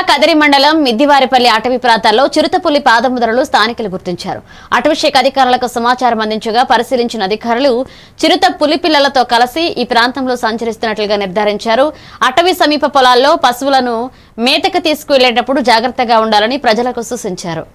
కదిరి మండలం మిద్దివారిపల్లి అటవీ ప్రాంతాల్లో చిరుతపులి పాదముద్రలు స్థానికులు గుర్తించారు. అటవీ శాఖ అధికారులకు సమాచారం అందించగా పరిశీలించిన అధికారులు చిరుత పులి పిల్లలతో కలిసి ఈ ప్రాంతంలో సంచరిస్తున్నట్లుగా నిర్ధారించారు. అటవీ సమీప పొలాల్లో పశువులను మేతకు తీసుకువెళ్లేటప్పుడు జాగ్రత్తగా ఉండాలని ప్రజలకు సూచించారు.